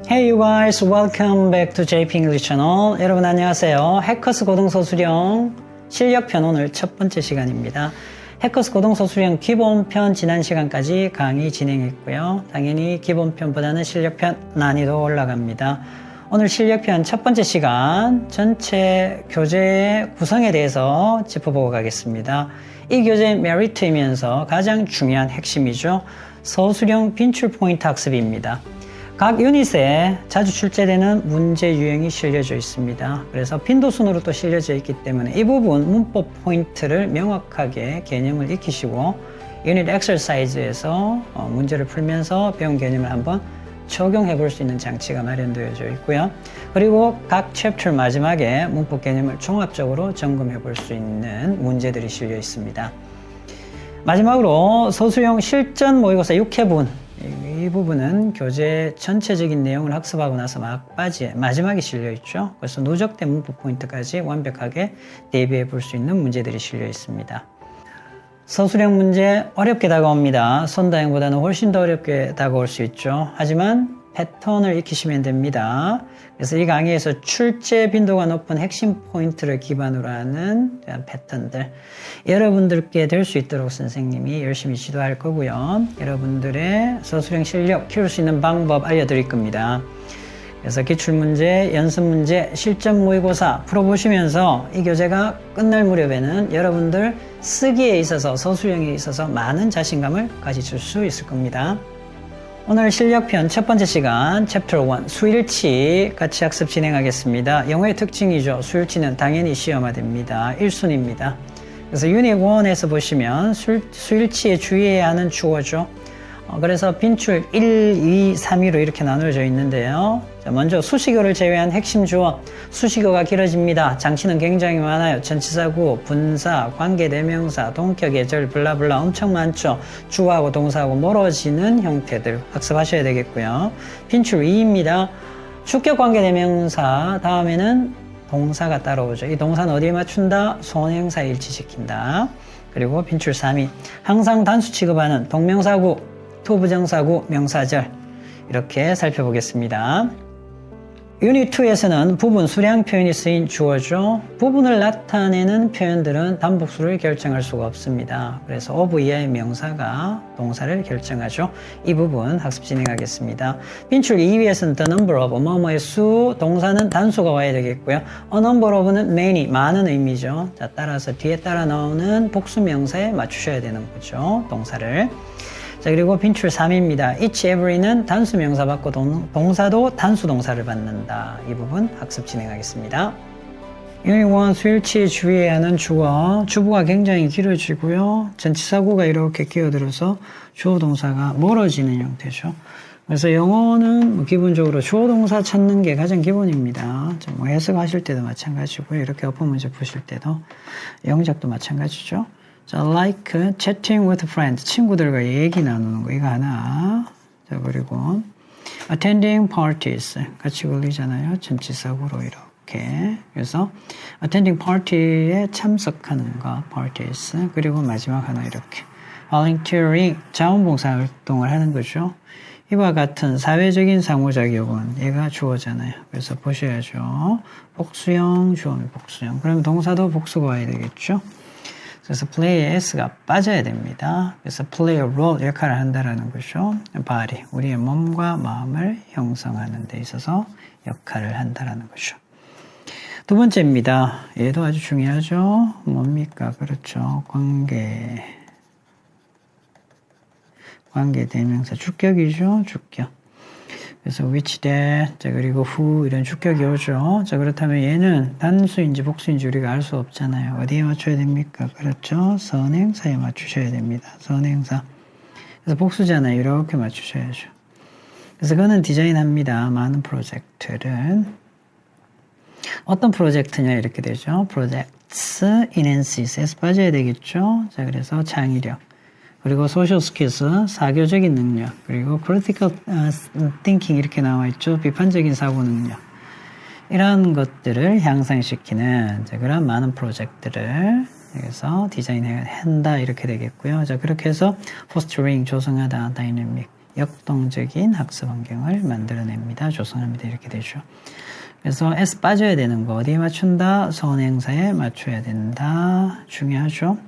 Hey you guys, welcome back to JP English Channel. 여러분 안녕하세요. 해커스 고등서술형 실력편 오늘 첫 번째 시간입니다. 해커스 고등서술형 기본편 지난 시간까지 강의 진행했고요. 당연히 기본편보다는 실력편 난이도 올라갑니다. 오늘 실력편 첫 번째 시간 전체 교재의 구성에 대해서 짚어보고 가겠습니다. 이 교재의 메리트이면서 가장 중요한 핵심이죠. 서술형 빈출 포인트 학습입니다. 각 유닛에 자주 출제되는 문제 유형이 실려져 있습니다. 그래서 빈도순으로 또 실려져 있기 때문에 이 부분 문법 포인트를 명확하게 개념을 익히시고 유닛 엑서사이즈에서 문제를 풀면서 배운 개념을 한번 적용해 볼 수 있는 장치가 마련되어져 있고요. 그리고 각 챕터 마지막에 문법 개념을 종합적으로 점검해 볼 수 있는 문제들이 실려 있습니다. 마지막으로 서술형 실전 모의고사 6회분 이 부분은 교재 전체적인 내용을 학습하고 나서 막바지에 마지막에 실려 있죠. 그래서 누적된 문법 포인트까지 완벽하게 대비해 볼 수 있는 문제들이 실려 있습니다. 서술형 문제 어렵게 다가옵니다. 손다형보다는 훨씬 더 어렵게 다가올 수 있죠. 하지만 패턴을 익히시면 됩니다. 그래서 이 강의에서 출제 빈도가 높은 핵심 포인트를 기반으로 하는 패턴들 여러분들께 될 수 있도록 선생님이 열심히 지도할 거고요. 여러분들의 서술형 실력 키울 수 있는 방법 알려드릴 겁니다. 그래서 기출문제, 연습문제, 실전 모의고사 풀어보시면서 이 교재가 끝날 무렵에는 여러분들 쓰기에 있어서 서술형에 있어서 많은 자신감을 가지실 수 있을 겁니다. 오늘 실력편 첫 번째 시간 챕터 1 수일치 같이 학습 진행하겠습니다. 영어의 특징이죠. 수일치는 당연히 시험화됩니다. 1순위입니다. 그래서 유닛 1에서 보시면 수일치에 주의해야 하는 주어죠. 그래서 빈출 1, 2, 3위로 이렇게 나누어져 있는데요. 자, 먼저 수식어를 제외한 핵심 주어. 수식어가 길어집니다. 장치는 굉장히 많아요. 전치사구, 분사, 관계대명사, 동격, 예절, 블라블라 엄청 많죠. 주어하고 동사하고 멀어지는 형태들 학습하셔야 되겠고요. 빈출 2입니다. 주격 관계대명사 다음에는 동사가 따라오죠. 이 동사는 어디에 맞춘다? 손행사 일치시킨다. 그리고 빈출 3이 항상 단수 취급하는 동명사구, 투부정사구, 명사절 이렇게 살펴보겠습니다. 유닛 2에서는 부분 수량 표현이 쓰인 주어죠. 부분을 나타내는 표현들은 단복수를 결정할 수가 없습니다. 그래서 of 이하의 명사가 동사를 결정하죠. 이 부분 학습 진행하겠습니다. 빈출 2위에서는 the number of 뭐뭐의 수, 동사는 단수가 와야 되겠고요. a number of는 many, 많은 의미죠. 자, 따라서 뒤에 따라 나오는 복수 명사에 맞추셔야 되는 거죠. 동사를. 자, 그리고 빈출 3입니다. each, every는 단수 명사 받고 동사도 단수 동사를 받는다. 이 부분 학습 진행하겠습니다. 유닛 1 수일치에 주의해야 하는 주어. 주부가 굉장히 길어지고요. 전치사구가 이렇게 끼어들어서 주어 동사가 멀어지는 형태죠. 그래서 영어는 기본적으로 주어 동사 찾는 게 가장 기본입니다. 뭐 해석하실 때도 마찬가지고요. 이렇게 어법 문제 푸실 때도 영작도 마찬가지죠. 자, like chatting with friends, 친구들과 얘기 나누는 거 이거 하나. 자, 그리고 attending parties 같이 걸리잖아요. 전치사구로 이렇게. 그래서 attending party에 참석하는 거, parties. 그리고 마지막 하나 이렇게. volunteering 자원봉사 활동을 하는 거죠. 이와 같은 사회적인 상호작용은 얘가 주어잖아요. 그래서 보셔야죠. 복수형, 주어는 복수형. 그러면 동사도 복수가 와야 되겠죠. 그래서 play의 s가 빠져야 됩니다. 그래서 play a role 역할을 한다라는 거죠. body, 우리의 몸과 마음을 형성하는 데 있어서 역할을 한다라는 거죠. 두 번째입니다. 얘도 아주 중요하죠. 뭡니까? 그렇죠. 관계 대명사 주격이죠. 주격. 그래서 which, that, 자, 그리고 who 이런 주격이 오죠. 자, 그렇다면 얘는 단수인지 복수인지 우리가 알 수 없잖아요. 어디에 맞춰야 됩니까? 그렇죠. 선행사에 맞추셔야 됩니다. 선행사. 그래서 복수잖아요. 이렇게 맞추셔야죠. 그래서 그거는 디자인합니다. 많은 프로젝트를. 어떤 프로젝트냐 이렇게 되죠. projects enhances에서 빠져야 되겠죠. 자, 그래서 창의력. 그리고 social skills, 사교적인 능력, 그리고 critical thinking 이렇게 나와 있죠. 비판적인 사고 능력. 이런 것들을 향상시키는 그런 많은 프로젝트를 여기서 디자인해야 한다 이렇게 되겠고요. 자, 그렇게 해서 fostering 조성하다, dynamic 역동적인 학습 환경을 만들어냅니다. 조성합니다. 이렇게 되죠. 그래서 S 빠져야 되는 거 어디에 맞춘다? 선행사에 맞춰야 된다. 중요하죠.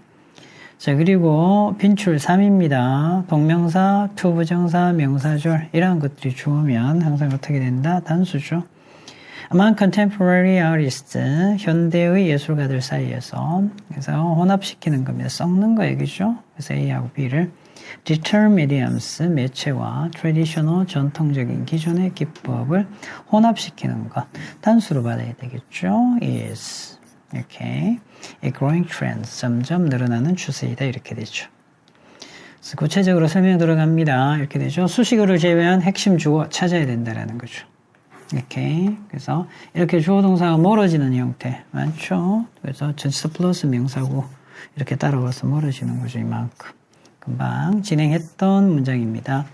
자, 그리고 빈출 3입니다. 동명사, 투부정사, 명사절 이러한 것들이 주어면 항상 어떻게 된다? 단수죠. Among contemporary artists, 현대의 예술가들 사이에서 그래서 혼합시키는 겁니다. 섞는 거 얘기죠. 그래서 A하고 B를 Digital mediums, 매체와 traditional, 전통적인 기존의 기법을 혼합시키는 것. 단수로 받아야 되겠죠. is. 이렇게 a growing trend, 점점 늘어나는 추세이다. 이렇게 되죠. 그래서 구체적으로 설명 들어갑니다. 이렇게 되죠. 수식어를 제외한 핵심 주어 찾아야 된다는 거죠. 이렇게. 그래서 이렇게 주어 동사가 멀어지는 형태 많죠. 그래서 전치사 플러스 명사고 이렇게 따라와서 멀어지는 거죠. 이만큼. 금방 진행했던 문장입니다.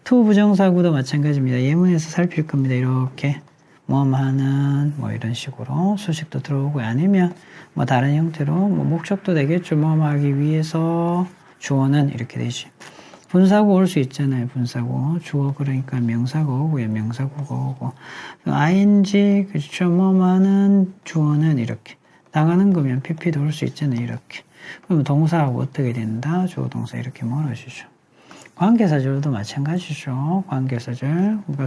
투 부정사구도 마찬가지입니다. 예문에서 살필 겁니다. 이렇게 뭐하는 뭐 이런 식으로 수식도 들어오고 아니면 뭐 다른 형태로 뭐 목적도 되겠죠. 뭐하기 위해서 주어는 이렇게 되지. 분사구 올 수 있잖아요. 분사구. 주어 그러니까 명사가 오고요. 명사구가 오고. ing 그렇죠. 뭐하는 주어는 이렇게. 당하는 거면 pp도 올 수 있잖아요. 이렇게. 그럼 동사하고 어떻게 된다? 주어 동사 이렇게 멀어지죠. 관계사절도 마찬가지죠. 관계사절. 그러니까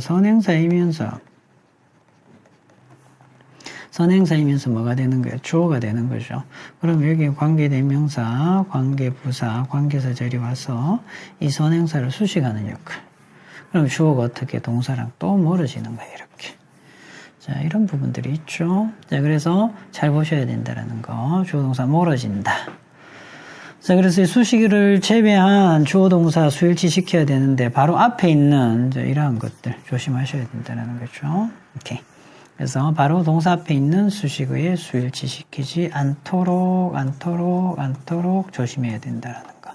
선행사이면서 뭐가 되는 거예요? 주어가 되는 거죠. 그럼 여기 관계대명사, 관계부사, 관계사절이 와서 이 선행사를 수식하는 역할. 그럼 주어가 어떻게 동사랑 또 멀어지는 거예요. 이렇게. 자, 이런 부분들이 있죠. 자, 그래서 잘 보셔야 된다는 거. 주어 동사 멀어진다. 자, 그래서 이 수식어를 제외한 주어 동사 수일치 시켜야 되는데 바로 앞에 있는 이러한 것들 조심하셔야 된다는 거죠. 오케이. 그래서 바로 동사 앞에 있는 수식어에 수일치 시키지 않도록 조심해야 된다는 거.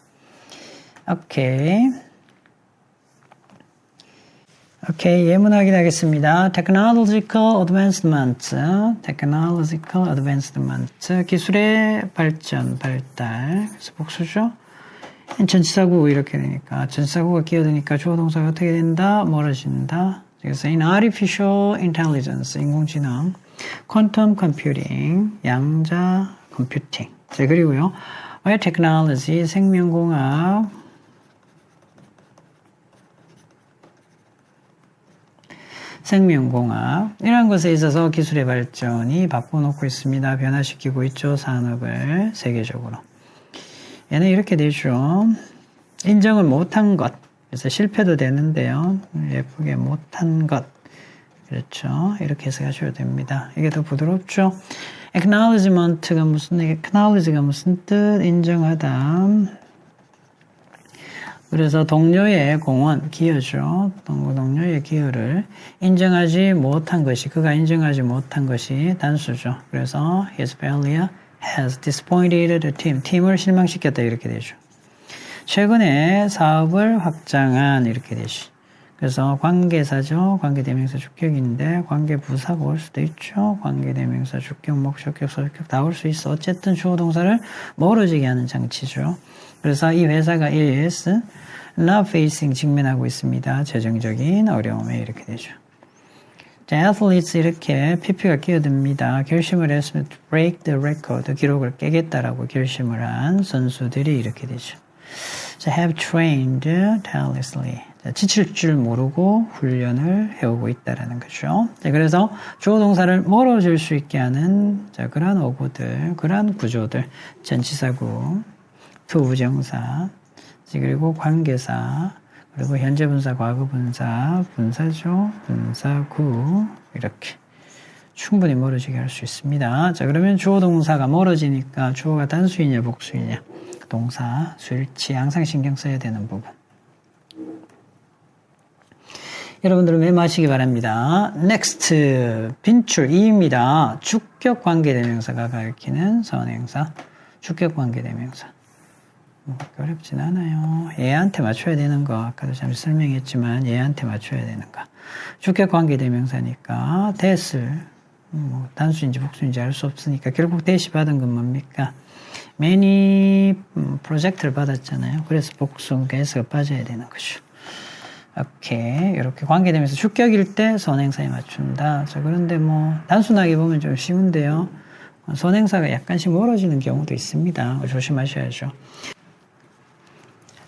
오케이. 오케이. 예문 확인하겠습니다. technological advancement. 기술의 발전, 발달. 그래서 복수죠. 전치사구 이렇게 되니까. 전치사구가 끼어드니까 주어 동사가 어떻게 된다? 멀어진다. 그래서 in artificial intelligence, 인공지능, quantum computing, 양자 컴퓨팅. 자, 그리고요. biotechnology, 생명공학, 이런 것에 있어서 기술의 발전이 바꿔놓고 있습니다. 변화시키고 있죠. 산업을 세계적으로. 얘는 이렇게 되죠. 인정을 못한 것. 그래서 실패도 되는데요. 예쁘게 못한 것. 그렇죠. 이렇게 해석하셔도 됩니다. 이게 더 부드럽죠. acknowledgement가 무슨 뜻? 인정하다. 그래서 동료의 공헌, 기여죠. 동료의 기여를 인정하지 못한 것이, 그가 인정하지 못한 것이 단수죠. 그래서 his failure has disappointed the team. 팀을 실망시켰다 이렇게 되죠. 최근에 사업을 확장한 이렇게 되죠. 그래서 관계사죠. 관계대명사 주격인데 관계부사가 올 수도 있죠. 관계대명사 주격, 목적격, 소유격 다 올 수 있어. 어쨌든 주어 동사를 멀어지게 하는 장치죠. 그래서 이 회사가 is now facing 직면하고 있습니다. 재정적인 어려움에 이렇게 되죠. 자, athletes 이렇게 pp가 끼어듭니다. 결심을 했으면 to break the record, 기록을 깨겠다라고 결심을 한 선수들이 이렇게 되죠. 자, have trained tirelessly. 지칠 줄 모르고 훈련을 해오고 있다라는 거죠. 자, 그래서 주어 동사를 멀어질 수 있게 하는 자, 그러한 어구들, 그러한 구조들, 전치사구, 투부정사, 그리고 관계사, 그리고 현재 분사, 과거 분사, 분사죠, 분사구 이렇게 충분히 멀어지게 할 수 있습니다. 자, 그러면 주어 동사가 멀어지니까 주어가 단수이냐 복수이냐, 동사, 수일치 항상 신경 써야 되는 부분. 여러분들은 메모하시기 바랍니다. next, 빈출 2입니다. 주격 관계대명사가 가리키는 선행사, 주격 관계대명사. 어렵진 않아요. 얘한테 맞춰야 되는 거 아까도 잠시 설명했지만 얘한테 맞춰야 되는 거. 주격 관계대명사니까 that을 뭐 단수인지 복수인지 알 수 없으니까 결국 that이 받은 건 뭡니까? many 프로젝트를 받았잖아요. 그래서 복수, S가 빠져야 되는 거죠. 오케이. 이렇게 관계되면서 주격일 때 선행사에 맞춘다. 자, 그런데 뭐, 단순하게 보면 좀 쉬운데요. 선행사가 약간씩 멀어지는 경우도 있습니다. 조심하셔야죠.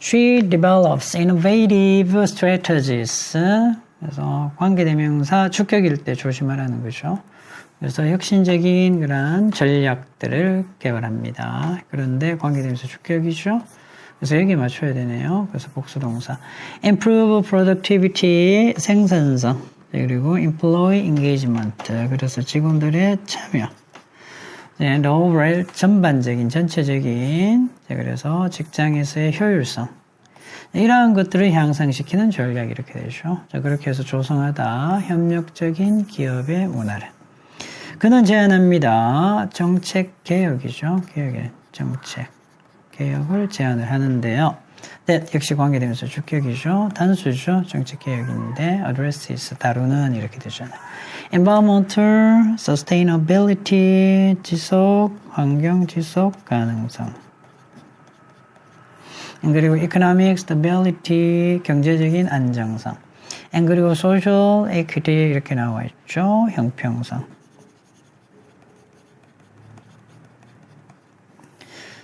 She develops innovative strategies. 그래서 관계대명사 주격일 때 조심하라는 거죠. 그래서 혁신적인 그런 전략들을 개발합니다. 그런데 관계대명사 주격이죠. 그래서 여기에 맞춰야 되네요. 그래서 복수동사. Improve productivity, 생산성. 그리고 employee engagement. 그래서 직원들의 참여. And overall, 전반적인, 전체적인. 그래서 직장에서의 효율성. 이러한 것들을 향상시키는 전략이 이렇게 되죠. 자, 그렇게 해서 조성하다. 협력적인 기업의 문화를. 그는 제안합니다. 정책 개혁이죠. 개혁의 정책. 개혁을 제안을 하는데요. that 역시 관계되면서 주격이죠. 단수죠. 정책 개혁인데 addresses 다루는 이렇게 되잖아요. environmental sustainability 지속 환경 지속 가능성. 그리고 economic stability 경제적인 안정성. 그리고 social equity 이렇게 나와 있죠. 형평성.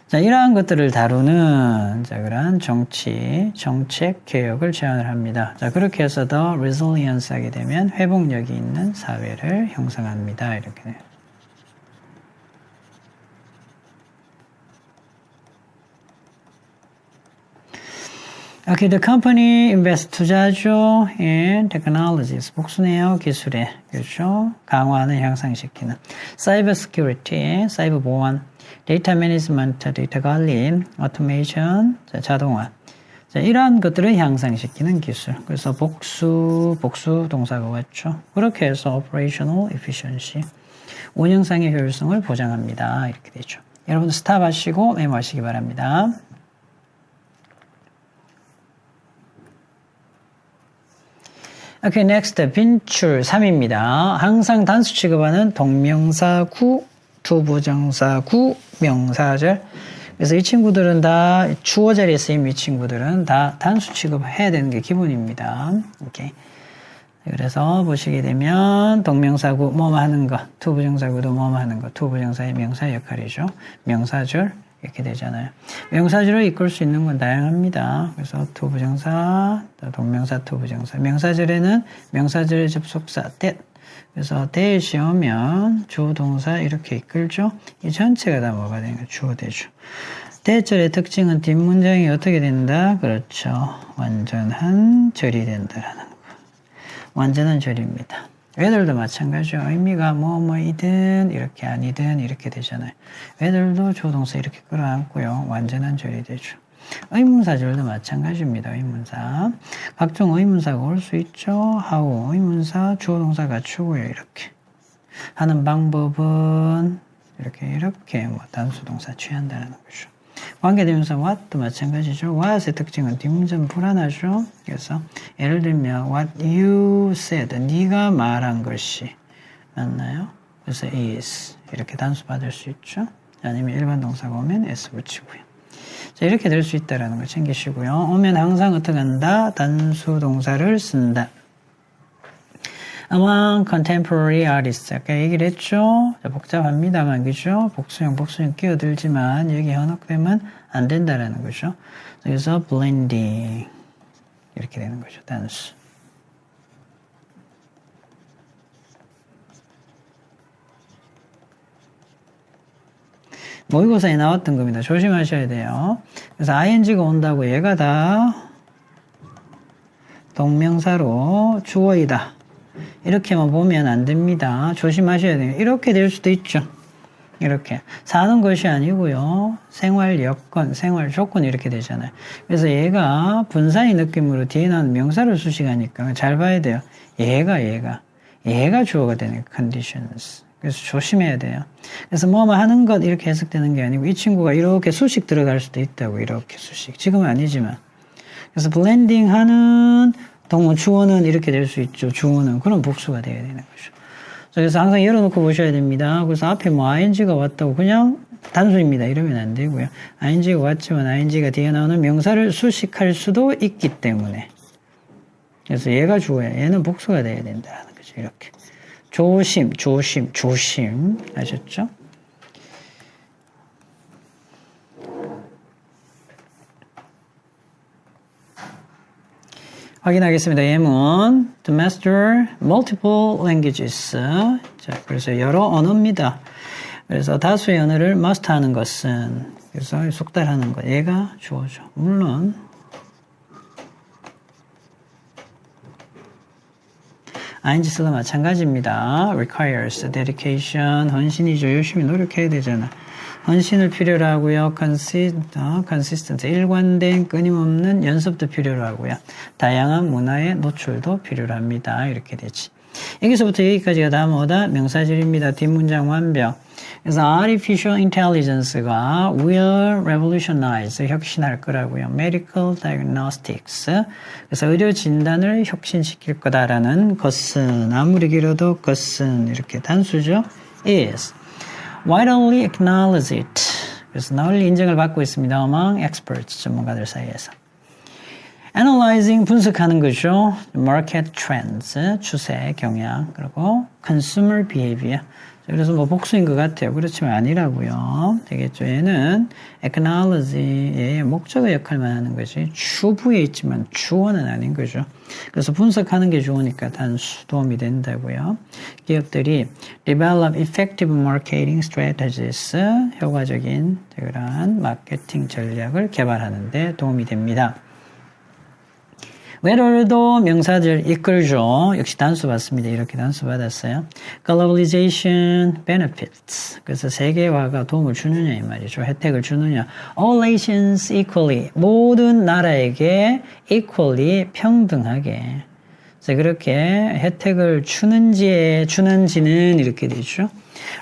자, 이러한 것들을 다루는, 자, 그런 정책, 개혁을 제안을 합니다. 자, 그렇게 해서 더 resilience 하게 되면 회복력이 있는 사회를 형성합니다. 이렇게 돼요. Okay, the company invests 투자죠. in technologies. 복수네요. 기술에. 그렇죠. 강화하는, 향상시키는. cyber security, 사이버 보안. 데이터 매니지먼트, 데이터 관리, 오토메이션, 자동화. 자, 이러한 것들을 향상시키는 기술. 그래서 복수 동사가 왔죠. 그렇게 해서 operational efficiency, 운영상의 효율성을 보장합니다. 이렇게 되죠. 여러분 스탑하시고 메모하시기 바랍니다. Okay, next, 빈출 3입니다. 항상 단수 취급하는 동명사구, 투부정사구, 명사절. 그래서 이 친구들은 다 주어 자리에 쓰임 이 친구들은 다 단수 취급해야 되는 게 기본입니다. 오케이. 그래서 보시게 되면 동명사구 뭐뭐 하는 것, 투부정사구도 뭐뭐 하는 것, 투부정사의 명사 역할이죠. 명사절 이렇게 되잖아요. 명사절을 이끌 수 있는 건 다양합니다. 그래서 투부정사, 동명사, 투부정사. 명사절에는 명사절의 접속사 that. 그래서 대시 오면 주동사 이렇게 이끌죠. 이 전체가 다 뭐가 되는 거예요? 주어되죠. 대절의 특징은 뒷문장이 어떻게 된다? 그렇죠. 완전한 절이 된다라는 거. 완전한 절입니다. 왜들도 마찬가지죠. 의미가 뭐뭐이든 이렇게 아니든 이렇게 되잖아요. 왜들도 주동사 이렇게 끌어안고요. 완전한 절이 되죠. 의문사절도 마찬가지입니다. 의문사. 각종 의문사가 올 수 있죠. how, 의문사, 주어동사 갖추고요. 이렇게. 하는 방법은 이렇게 뭐 단수동사 취한다는 거죠. 관계대명사 what도 마찬가지죠. what의 특징은 뒷문장 불안하죠. 그래서 예를 들면 what you said, 네가 말한 것이 맞나요? 그래서 is 이렇게 단수 받을 수 있죠. 아니면 일반 동사가 오면 s 붙이고요. 자, 이렇게 될 수 있다는 걸 챙기시고요. 오면 항상 어떻게 한다? 단수 동사를 쓴다. Among contemporary artists. 아까 얘기를 했죠? 자, 복잡합니다만, 그죠? 복수형 끼어들지만, 여기 현혹되면 안 된다라는 거죠. 그래서 blending. 이렇게 되는 거죠. 단수. 모의고사에 나왔던 겁니다. 조심하셔야 돼요. 그래서 ing가 온다고 얘가 다 동명사로 주어이다. 이렇게만 보면 안 됩니다. 조심하셔야 돼요. 이렇게 될 수도 있죠. 이렇게. 사는 것이 아니고요. 생활 여건, 생활 조건 이렇게 되잖아요. 그래서 얘가 분사의 느낌으로 뒤에 나오는 명사를 수식하니까 잘 봐야 돼요. 얘가 주어가 되는 conditions. 그래서 조심해야 돼요. 그래서 뭐뭐 하는 것 이렇게 해석되는 게 아니고 이 친구가 이렇게 수식 들어갈 수도 있다고. 이렇게 수식. 지금은 아니지만. 그래서 블렌딩 하는 동문 주어는 이렇게 될 수 있죠. 주어는. 그럼 복수가 돼야 되는 거죠. 그래서 항상 열어놓고 보셔야 됩니다. 그래서 앞에 뭐 ing가 왔다고 그냥 단수입니다. 이러면 안 되고요. ing가 왔지만 ing가 뒤에 나오는 명사를 수식할 수도 있기 때문에 그래서 얘가 주어야 얘는 복수가 돼야 된다는 거죠. 이렇게. 조심, 조심, 조심. 아셨죠? 확인하겠습니다. 예문. To master multiple languages. 자, 그래서 여러 언어입니다. 그래서 다수의 언어를 마스터하는 것은, 그래서 숙달하는 것. 얘가 주어죠. 물론, ING쓰도 마찬가지입니다. requires dedication. 헌신이죠. 열심히 노력해야 되잖아. 헌신을 필요로 하고요. consistent, 일관된 끊임없는 연습도 필요로 하고요. 다양한 문화의 노출도 필요로 합니다. 이렇게 되지. 여기서부터 여기까지가 다 뭐다? 명사절입니다. 뒷문장 완벽. 그래서 artificial intelligence가 will revolutionize, 혁신할 거라고요. medical diagnostics. 그래서 의료 진단을 혁신시킬 거다라는 것은, 아무리 길어도 것은 이렇게 단수죠. is widely acknowledged. 그래서 널리 인정을 받고 있습니다. among experts, 전문가들 사이에서. analyzing, 분석하는 거죠. market trends, 추세, 경향, 그리고 consumer behavior. 그래서 뭐 복수인 것 같아요. 그렇지만 아니라고요. 되겠죠. 얘는 acknowledge의 목적어 역할만 하는 거지. 주부에 있지만 주어는 아닌 거죠. 그래서 분석하는 게 좋으니까 단수 도움이 된다고요. 기업들이 develop effective marketing strategies, 효과적인 그러한 마케팅 전략을 개발하는 데 도움이 됩니다. where도 명사절 이끌죠. 역시 단수 받습니다. 이렇게 단수 받았어요. globalization benefits. 그래서 세계화가 도움을 주느냐 이 말이죠. 혜택을 주느냐. all nations equally. 모든 나라에게 equally 평등하게. 그래서 그렇게 혜택을 주는지는 이렇게 되죠.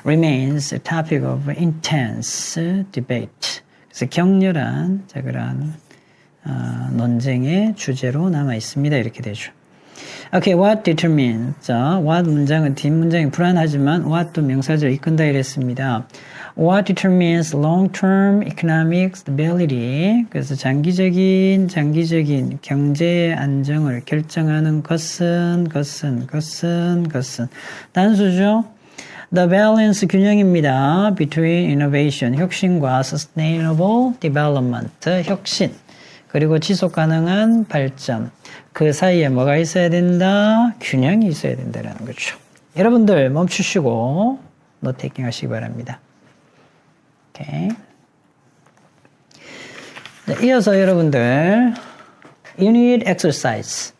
remains a topic of intense debate. 그래서 격렬한 그런 논쟁의 주제로 남아 있습니다. 이렇게 되죠. Okay, what determines. 자, what 문장은 뒷문장이 불안하지만 what도 명사절 이끈다 이랬습니다. What determines long-term economic stability. 그래서 장기적인 경제의 안정을 결정하는 것은 단수죠. The balance 균형입니다. Between innovation, 혁신과 sustainable development, 혁신. 그리고 지속 가능한 발전. 그 사이에 뭐가 있어야 된다? 균형이 있어야 된다는 거죠. 여러분들 멈추시고 노테이킹 하시기 바랍니다. 오케이. 네, 이어서 여러분들 Unit Exercise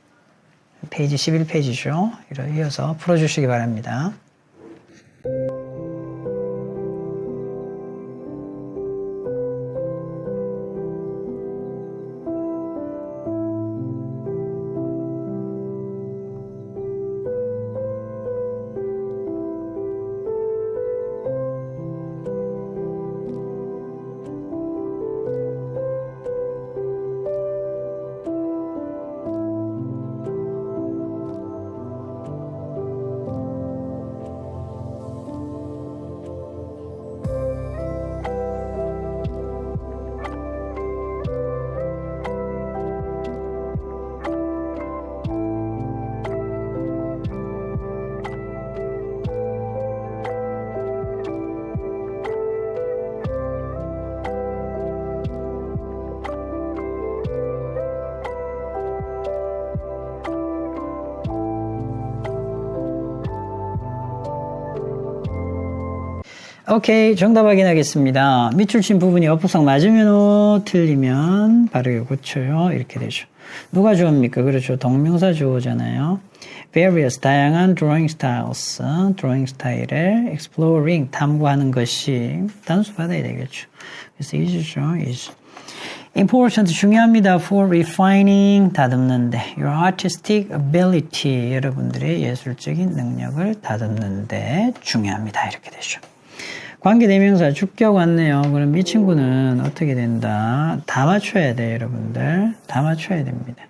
페이지 11페이지죠. 이어서 풀어주시기 바랍니다. 오케이, 정답 확인하겠습니다. 밑줄 친 부분이 어법상 맞으면 O, 틀리면 바르게 고쳐요. 이렇게 되죠. 누가 주어입니까? 그렇죠. 동명사 주어잖아요. various, 다양한 drawing styles, 드로잉 스타일을 exploring, 탐구하는 것이 단수 받아야 되겠죠. 그래서 is죠, is. important, 중요합니다. for refining, 다듬는데. your artistic ability, 여러분들의 예술적인 능력을 다듬는데 중요합니다. 이렇게 되죠. 관계대명사 주격 왔네요. 그럼 이 친구는 어떻게 된다? 다 맞춰야 돼요, 여러분들. 다 맞춰야 됩니다.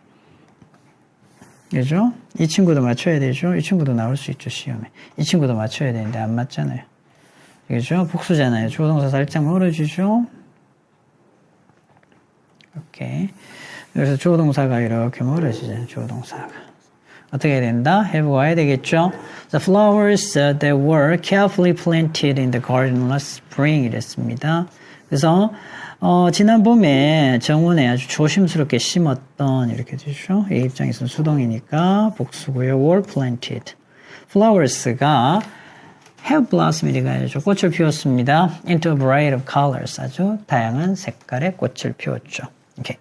그죠? 이 친구도 맞춰야 되죠? 이 친구도 나올 수 있죠, 시험에. 이 친구도 맞춰야 되는데 안 맞잖아요. 그죠? 복수잖아요. 주어동사 살짝 멀어지죠? 오케이. 그래서 주어동사가 이렇게 멀어지잖아요, 주어동사가. 어떻게 된다? have 와야 되겠죠? The flowers that were carefully planted in the garden last spring 이랬습니다. 그래서 지난 봄에 정원에 아주 조심스럽게 심었던 이렇게 되죠. 이 입장에서는 수동이니까 복수고요. were planted. flowers가 have blossomed 가야죠. 꽃을 피웠습니다. into a variety of colors. 아주 다양한 색깔의 꽃을 피웠죠. 오케이.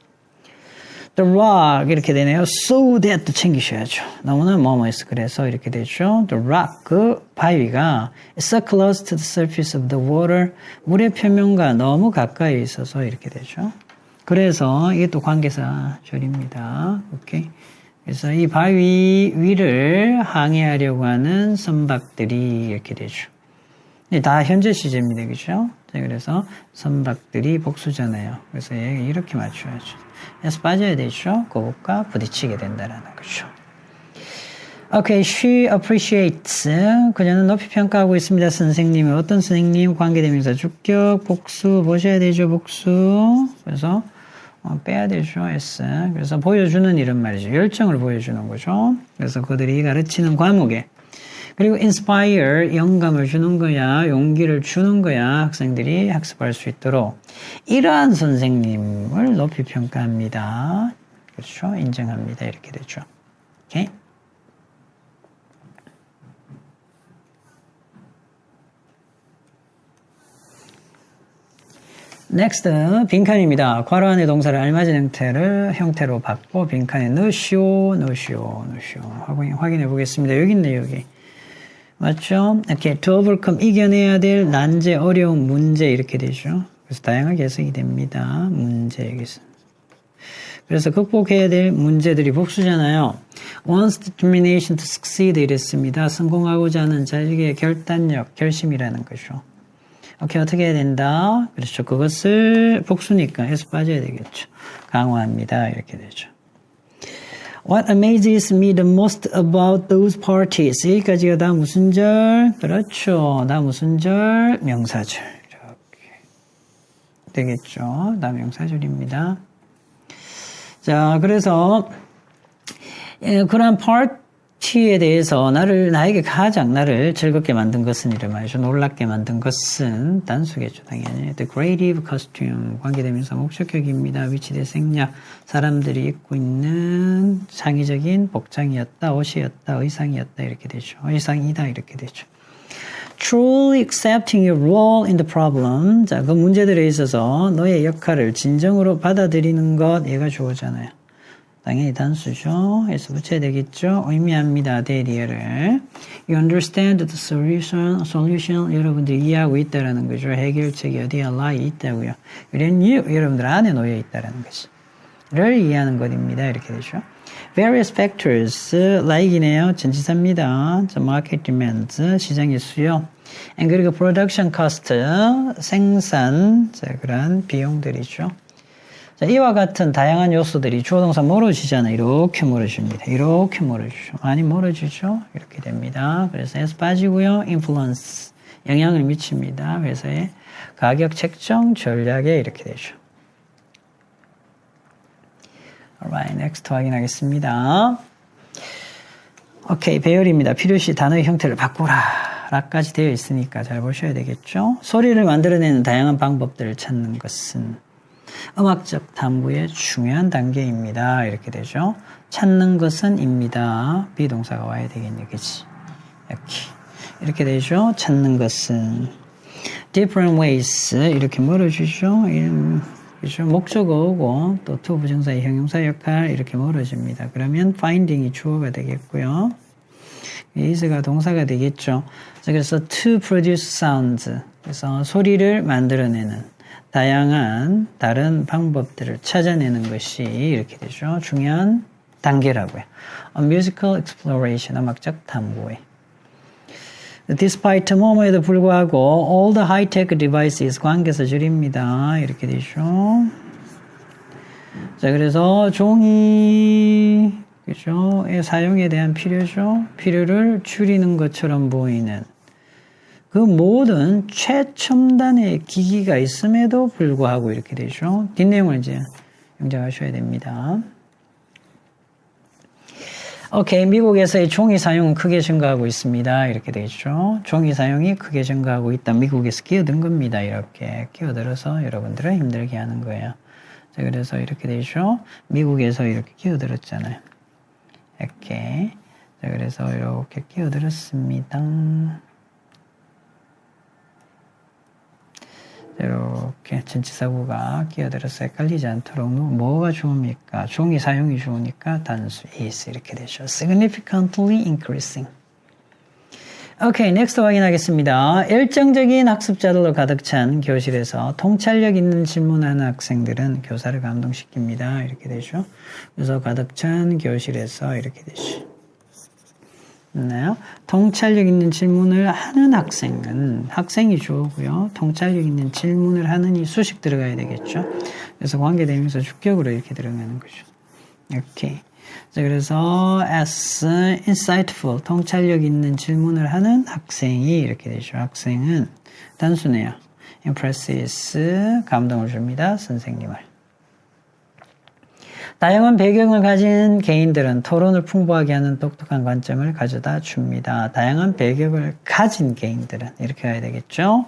The rock 이렇게 되네요. So that도 챙기셔야죠. 너무나 뭐뭐해서 그래서 이렇게 되죠. The rock 그 바위가 so close to the surface of the water 물의 표면과 너무 가까이 있어서 이렇게 되죠. 그래서 이게 또 관계사절입니다. 오케이. 그래서 이 바위 위를 항해하려고 하는 선박들이 이렇게 되죠. 다 현재 시제입니다. 그죠? 그래서 선박들이 복수잖아요. 그래서 이렇게 맞춰야죠. 그래서 빠져야 되죠. 그것과 부딪히게 된다는 거죠. Okay, she appreciates. 그녀는 높이 평가하고 있습니다. 선생님이 어떤 선생님? 관계대명사 주격, 복수 보셔야 되죠. 복수. 그래서 빼야 되죠. S. 그래서 보여주는 이런 말이죠. 열정을 보여주는 거죠. 그래서 그들이 가르치는 과목에 그리고 inspire, 영감을 주는 거야, 용기를 주는 거야, 학생들이 학습할 수 있도록. 이러한 선생님을 높이 평가합니다. 그렇죠? 인정합니다. 이렇게 되죠. 오케이? next, 빈칸입니다. 괄호 안의 동사를 알맞은 형태로 받고 빈칸에 넣으시오. 확인해 보겠습니다. 여기 있네, 여기. 맞죠? 이렇게 to overcome 이겨내야 될 난제, 어려운 문제 이렇게 되죠. 그래서 다양하게 해석이 됩니다. 문제 여기서. 그래서 극복해야 될 문제들이 복수잖아요. one's determination to succeed 이랬습니다. 성공하고자 하는 자기의 결단력, 결심이라는 거죠. 오케이, 어떻게 해야 된다? 그렇죠. 그것을 복수니까 해서 빠져야 되겠죠. 강화합니다. 이렇게 되죠. What amazes me the most about those parties? 여기까지가 다 무슨 절? 그렇죠. 다 무슨 절? 명사절. 이렇게 되겠죠. 다 명사절입니다. 자, 그래서 그러한 파티에 대해서 나에게 가장 나를 즐겁게 만든 것은 이런 말이죠. 놀랍게 만든 것은 단수겠죠, 당연히. The creative costume 관계대명사 목적격입니다. 위치대 생략 사람들이 입고 있는 창의적인 복장이었다, 옷이었다, 의상이었다 이렇게 되죠. 의상이다 이렇게 되죠. Truly accepting your role in the problem. 자, 그 문제들에 있어서 너의 역할을 진정으로 받아들이는 것 얘가 주어잖아요. 당연히 단수죠. 해서 붙여야 되겠죠. 의미합니다. 대리어를. You understand the solution. 여러분들이 이해하고 있다라는 거죠. 해결책이 어디에 lie 있다고요. 이런 여러분들 안에 놓여 있다라는 거지. 를 이해하는 것입니다. 이렇게 되죠. Various factors, like이네요. 전치사입니다. market demands, 시장의 수요. And 그리고 production cost, 생산, 그런 비용들이죠. 자, 이와 같은 다양한 요소들이 주어동사 멀어지잖아요. 이렇게 멀어집니다. 이렇게 멀어지죠. 많이 멀어지죠. 이렇게 됩니다. 그래서 S 빠지고요. influence, 영향을 미칩니다. 회사의 가격 책정 전략에 이렇게 되죠. Alright, next 확인하겠습니다. 오케이, 배열입니다. 필요시 단어의 형태를 바꾸라. 라까지 되어 있으니까 잘 보셔야 되겠죠. 소리를 만들어내는 다양한 방법들을 찾는 것은 음악적 탐구의 중요한 단계입니다. 이렇게 되죠. 찾는 것은 입니다. 비동사가 와야 되겠네. 그치? 이렇게 되죠. 찾는 것은 different ways 이렇게 멀어지죠. 그렇죠? 목적어고 또 to 부정사의 형용사 역할 이렇게 멀어집니다. 그러면 finding이 주어가 되겠고요. is가 동사가 되겠죠. 그래서 to produce sounds 그래서 소리를 만들어내는 다양한 다른 방법들을 찾아내는 것이 이렇게 되죠. 중요한 단계라고요. A musical exploration, 음악적 탐구에. Despite 뭐뭐에도 불구하고 all the high-tech devices 관계사 줄입니다. 이렇게 되죠. 자, 그래서 종이 그죠?의 사용에 대한 필요를 줄이는 것처럼 보이는 그 모든 최첨단의 기기가 있음에도 불구하고 이렇게 되죠. 뒷내용을 이제 영작하셔야 됩니다. 오케이. 미국에서의 종이 사용은 크게 증가하고 있습니다. 이렇게 되겠죠. 종이 사용이 크게 증가하고 있다. 미국에서 끼어든 겁니다. 이렇게 끼어들어서 여러분들을 힘들게 하는 거예요. 자, 그래서 이렇게 되죠. 미국에서 이렇게 끼어들었잖아요. 이렇게. 자, 그래서 이렇게 끼어들었습니다. 이렇게 전치사구가 끼어들어서 헷갈리지 않도록 뭐가 좋습니까? 종이 사용이 좋으니까 단수 is 이렇게 되죠. significantly increasing. 오케이, 넥스트 확인하겠습니다. 열정적인 학습자들로 가득 찬 교실에서 통찰력 있는 질문하는 학생들은 교사를 감동시킵니다. 이렇게 되죠. 그래서 가득 찬 교실에서 이렇게 되죠. 맞나요? 통찰력 있는 질문을 하는 학생은 학생이 주어고요. 통찰력 있는 질문을 하는 이 수식 들어가야 되겠죠. 그래서 관계대명사 주격으로 이렇게 들어가는 거죠. 이렇게. 자, 그래서 as insightful 통찰력 있는 질문을 하는 학생이 이렇게 되죠. 학생은 단수네요. impresses 감동을 줍니다. 선생님을. 다양한 배경을 가진 개인들은 토론을 풍부하게 하는 독특한 관점을 가져다 줍니다. 다양한 배경을 가진 개인들은 이렇게 해야 되겠죠.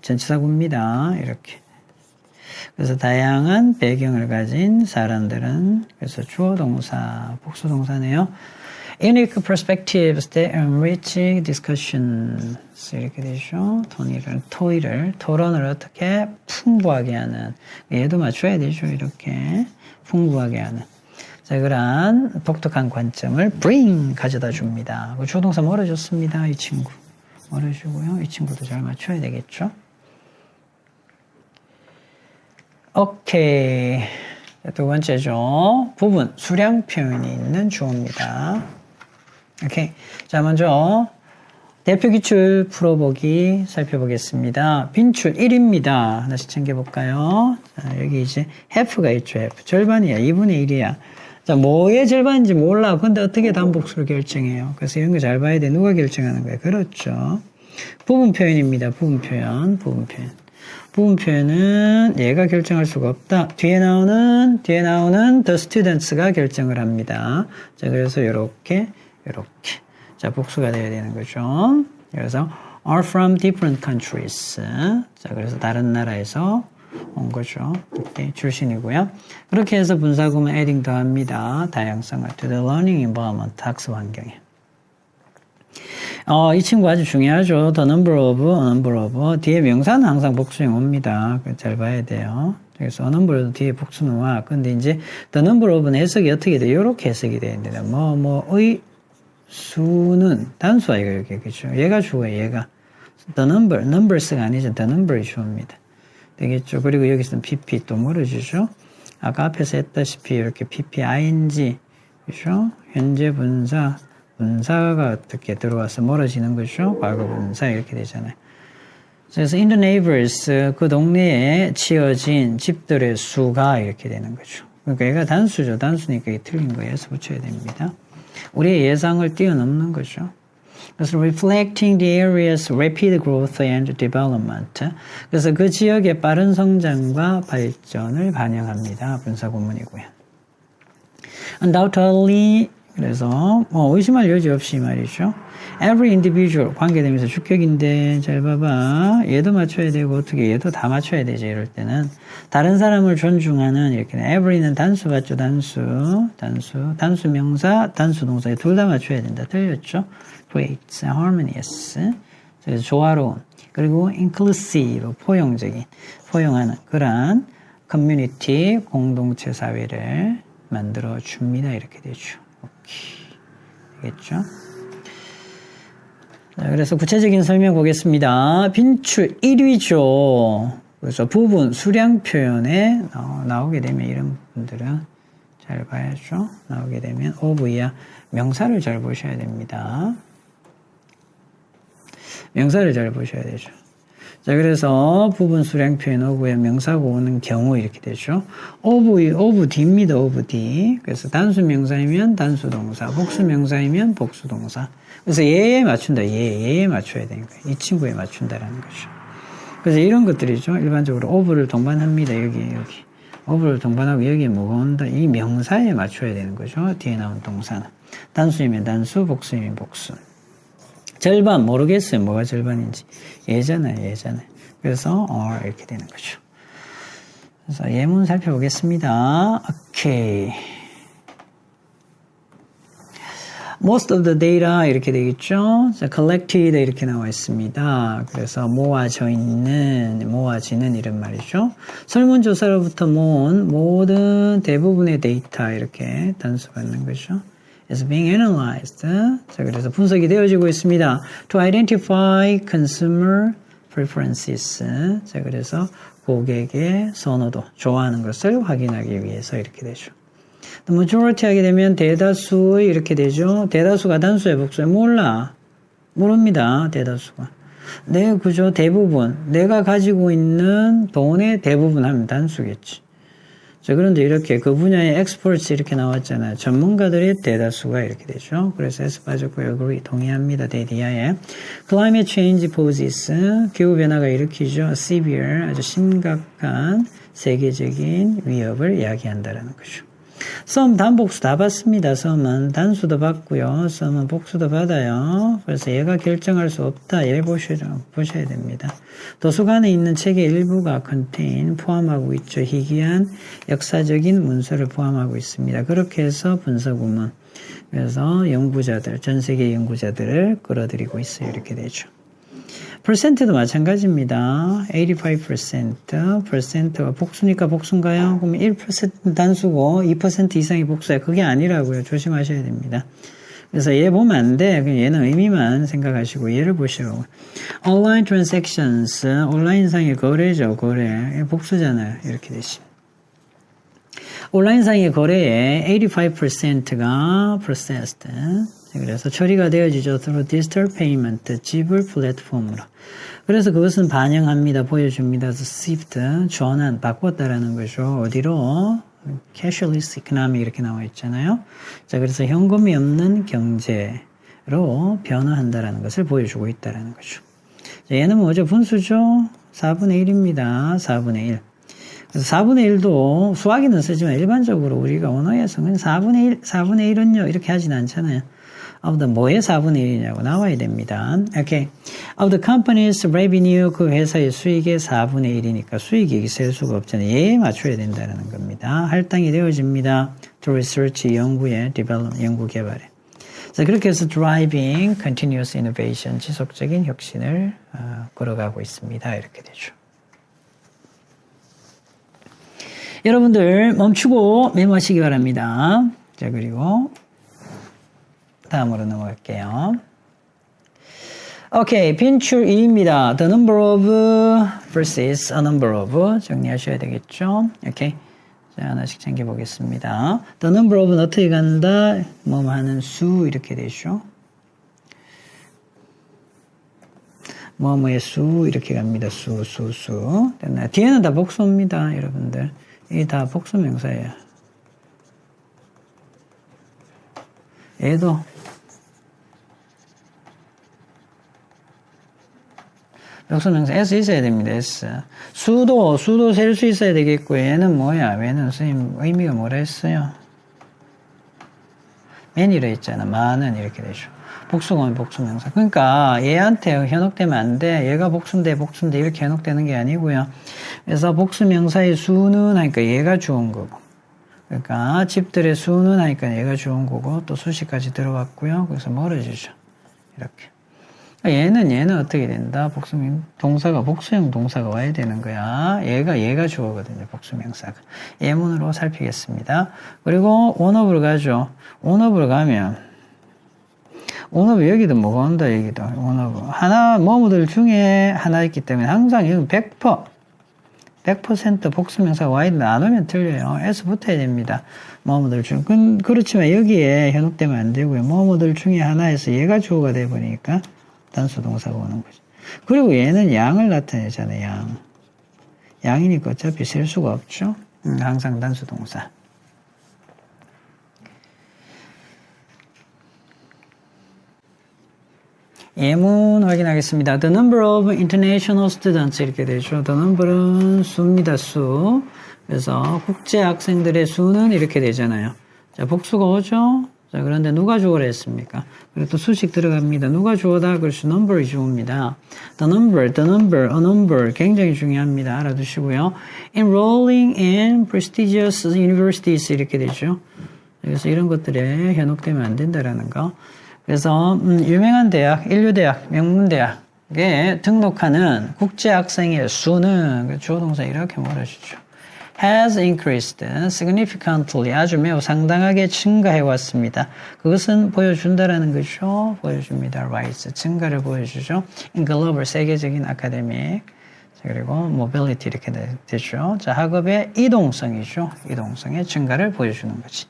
전치사구입니다. 이렇게. 그래서 다양한 배경을 가진 사람들은 그래서 주어 동사, 복수 동사네요. Unique perspectives that enrich discussions 이렇게 되죠. 토론을 어떻게 풍부하게 하는 얘도 맞춰야 되죠. 이렇게 풍부하게 하는 자, 그러한 독특한 관점을 bring 가져다 줍니다. 주동사 멀어졌습니다. 이 친구 멀어지고요. 이 친구도 잘 맞춰야 되겠죠. 오케이. 두 번째죠. 부분, 수량 표현이 있는 주어입니다. 오케이. 자, 먼저 대표 기출 풀어보기 살펴보겠습니다. 빈출 1입니다. 하나씩 챙겨볼까요? 자, 여기 이제 half가 있죠. half. 절반이야. 2분의 1이야. 자, 뭐의 절반인지 몰라. 근데 어떻게 단복수를 결정해요? 그래서 이런 거 잘 봐야 돼. 누가 결정하는 거예요? 그렇죠. 부분 표현입니다. 부분 표현. 부분 표현은 얘가 결정할 수가 없다. 뒤에 나오는 the students가 결정을 합니다. 자, 그래서 이렇게. 자, 복수가 돼야 되는 거죠. 그래서 are from different countries. 자, 그래서 다른 나라에서 온 거죠. 이렇게 출신이고요. 그렇게 해서 분사구문 adding 더합니다. 다양성을 to the learning environment. 학습 환경에. 이 친구 아주 중요하죠. the number of. 뒤에 명사는 항상 복수형 옵니다. 잘 봐야 돼요. 그래서 a number도 뒤에 복수는 와. 근데 이제 the number of는 해석이 어떻게 돼? 이렇게 해석이 돼야 됩니다. 의 수는 단수야, 이거, 그죠? 얘가 주어예요, 얘가. the numbers가 아니죠. the number이 주어입니다. 되겠죠? 그리고 여기서는 pp 또 멀어지죠? 아까 앞에서 했다시피 이렇게 pp, ing, 그죠? 현재 분사가 어떻게 들어와서 멀어지는 거죠? 과거 분사 이렇게 되잖아요. 그래서 in the neighbors, 그 동네에 지어진 집들의 수가 이렇게 되는 거죠. 그러니까 얘가 단수죠. 단수니까 이게 틀린 거예요. 그래서 붙여야 됩니다. 우리의 예상을 뛰어넘는 거죠. 그래서 reflecting the area's rapid growth and development. 그래서 그 지역의 빠른 성장과 발전을 반영합니다. 분사구문이고요. Undoubtedly 그래서 의심할 여지 없이 말이죠. Every individual 관계되면서 주격인데 잘 봐봐. 얘도 맞춰야 되고 어떻게 얘도 다 맞춰야 되지. 이럴 때는 다른 사람을 존중하는 이렇게 every는 단수 맞죠. 단수 명사, 단수 동사 둘 다 맞춰야 된다. 틀렸죠? Great, harmonious. 그래서 조화로운 그리고 inclusive 포용하는 그러한 커뮤니티 공동체 사회를 만들어 줍니다. 이렇게 되죠. 되겠죠? 자, 그래서 구체적인 설명 보겠습니다. 빈출 1위죠. 그래서 부분, 수량 표현에 나오게 되면 이런 분들은 잘 봐야죠. 나오게 되면 of야 명사를 잘 보셔야 됩니다. 명사를 잘 보셔야 되죠. 자, 그래서 부분 수량 표현 of에 명사가 오는 경우 이렇게 되죠. of D입니다. of D. 그래서 단수 명사이면 단수 동사, 복수 명사이면 복수 동사. 그래서 얘에 맞춘다. 얘에 맞춰야 되는 거예요. 이 친구에 맞춘다라는 거죠. 그래서 이런 것들이죠. 일반적으로 of를 동반합니다. 여기. of를 동반하고 여기에 뭐가 온다? 이 명사에 맞춰야 되는 거죠. 뒤에 나온 동사는. 단수이면 단수, 복수이면 복수. 절반 모르겠어요. 뭐가 절반인지. 예잖아요. 예잖아요. 그래서 이렇게 되는 거죠. 그래서 예문 살펴보겠습니다. 오케이. Most of the data 이렇게 되겠죠. 자, collected 이렇게 나와 있습니다. 그래서 모아지는 이런 말이죠. 설문조사로부터 모은 모든 대부분의 데이터 이렇게 단수 받는 거죠. is being analyzed. 자, 그래서 분석이 되어지고 있습니다. To identify consumer preferences. 자, 그래서 고객의 선호도, 좋아하는 것을 확인하기 위해서 이렇게 되죠. majority 하게 되면 대다수의 이렇게 되죠. 대다수가 단수의 복수에 모릅니다. 대다수가. 네, 그죠. 대부분. 내가 가지고 있는 돈의 대부분 하면 단수겠지. 자, 그런데 이렇게 그 분야의 experts 이렇게 나왔잖아요. 전문가들의 대다수가 이렇게 되죠. 그래서 S 빠졌고요. agree, 동의합니다. 대디아에. climate change poses, 기후변화가 일으키죠. severe, 아주 심각한 세계적인 위협을 야기한다라는 거죠. some 단복수 다 받습니다. some은 단수도 받고요. some은 복수도 받아요. 그래서 얘가 결정할 수 없다. 얘 보셔야 됩니다. 도서관에 있는 책의 일부가 contain 포함하고 있죠. 희귀한 역사적인 문서를 포함하고 있습니다. 그렇게 해서 분석우문. 그래서 연구자들, 전 세계 연구자들을 끌어들이고 있어요. 이렇게 되죠. %도 마찬가지입니다. 85%, %가 복수니까 복수인가요? 그럼 1% 단수고 2% 이상이 복수야. 그게 아니라고요. 조심하셔야 됩니다. 그래서 얘 보면 안 돼. 그냥 얘는 의미만 생각하시고 얘를 보시라고. Online transactions, 온라인상의 거래죠. 거래. 복수잖아요. 이렇게 되시면. 온라인상의 거래에 85%가 processed. 그래서 처리가 되어지죠. through digital payment, 지불 플랫폼으로. 그래서 그것은 반영합니다. 보여줍니다. shift, 전환, 바꿨다라는 거죠. 어디로? cashless economy 이렇게 나와 있잖아요. 자, 그래서 현금이 없는 경제로 변화한다라는 것을 보여주고 있다라는 거죠. 자, 얘는 뭐죠? 분수죠. 4분의 1입니다. 4분의 1. 그래서 4분의 1도 수학에는 쓰지만 일반적으로 우리가 언어에서는 4분의 1은요. 이렇게 하진 않잖아요. of the 뭐의 4분의 1이냐고 나와야 됩니다. Okay. of the company's revenue, 그 회사의 수익의 4분의 1이니까 수익이 셀 수가 없잖아요. 얘에 맞춰야 된다는 겁니다. 할당이 되어집니다. to research, 연구에, develop, 연구 개발에. 자, 그렇게 해서 driving continuous innovation, 지속적인 혁신을 걸어가고 있습니다. 이렇게 되죠. 여러분들 멈추고 메모하시기 바랍니다. 자, 그리고 다음으로 넘어갈게요. 오케이, 빈출 2입니다. The number of versus a number of 정리하셔야 되겠죠. 오케이, 자, 하나씩 챙겨보겠습니다. The number of는 어떻게 간다? 뭐 하는 수 이렇게 되죠. 뭐뭐의 수 이렇게 갑니다. 수. 됐나요? 뒤에는 다 복수입니다. 여러분들. 이게 다 복수 명사예요. 얘도 복수명사 S 있어야 됩니다. S. 수도 셀 수 있어야 되겠고 얘는 뭐야? 얘는 선생님 의미가 뭐라 했어요? many라 했잖아. 많은 이렇게 되죠. 복수가 오면 복수명사. 그러니까 얘한테 현혹되면 안 돼. 얘가 복수인데 이렇게 현혹되는 게 아니고요. 그래서 복수명사의 수는 하니까 얘가 주어온 거고. 그러니까 집들의 수는 하니까 얘가 주어온 거고 또 수식까지 들어갔고요. 그래서 멀어지죠. 이렇게. 얘는 어떻게 된다? 복수명 동사가 복수형 동사가 와야 되는 거야. 얘가 주어거든요. 복수명사가. 예문으로 살피겠습니다. 그리고 원업을 가죠. 원업을 가면 원업 여기도 뭐가 온다 여기도 원업 하나 뭐뭐들 중에 하나 있기 때문에 항상 이건 100% 복수명사가 와야 되는데 안 오면 틀려요. S 붙어야 됩니다. 뭐뭐들 중 그렇지만 여기에 현혹되면 안 되고요. 뭐뭐들 중에 하나에서 얘가 주어가 돼 버리니까 단수 동사가 오는 거죠. 그리고 얘는 양을 나타내잖아요. 양이니까 어차피 셀 수가 없죠. 항상 단수 동사. 예문 확인하겠습니다. The number of international students 이렇게 되죠. The number은 수입니다. 수. 그래서 국제 학생들의 수는 이렇게 되잖아요. 자, 복수가 오죠. 자, 그런데 누가 주어라 했습니까? 그리고 또 수식 들어갑니다. 누가 주어다? 그래서 number이 주어입니다. The number, a number 굉장히 중요합니다. 알아두시고요. Enrolling in prestigious universities 이렇게 되죠. 그래서 이런 것들에 현혹되면 안 된다라는 거. 그래서 유명한 대학, 인류대학, 명문대학에 등록하는 국제학생의 수는 주어 동사 이렇게 몰아주죠. has increased significantly 아주 매우 상당하게 증가해 왔습니다. 그것은 보여준다라는 거죠. 보여줍니다. rise 증가를 보여주죠. in global 세계적인 아카데믹 그리고 mobility 이렇게 되죠. 자, 학업의 이동성이죠. 이동성의 증가를 보여주는 거지.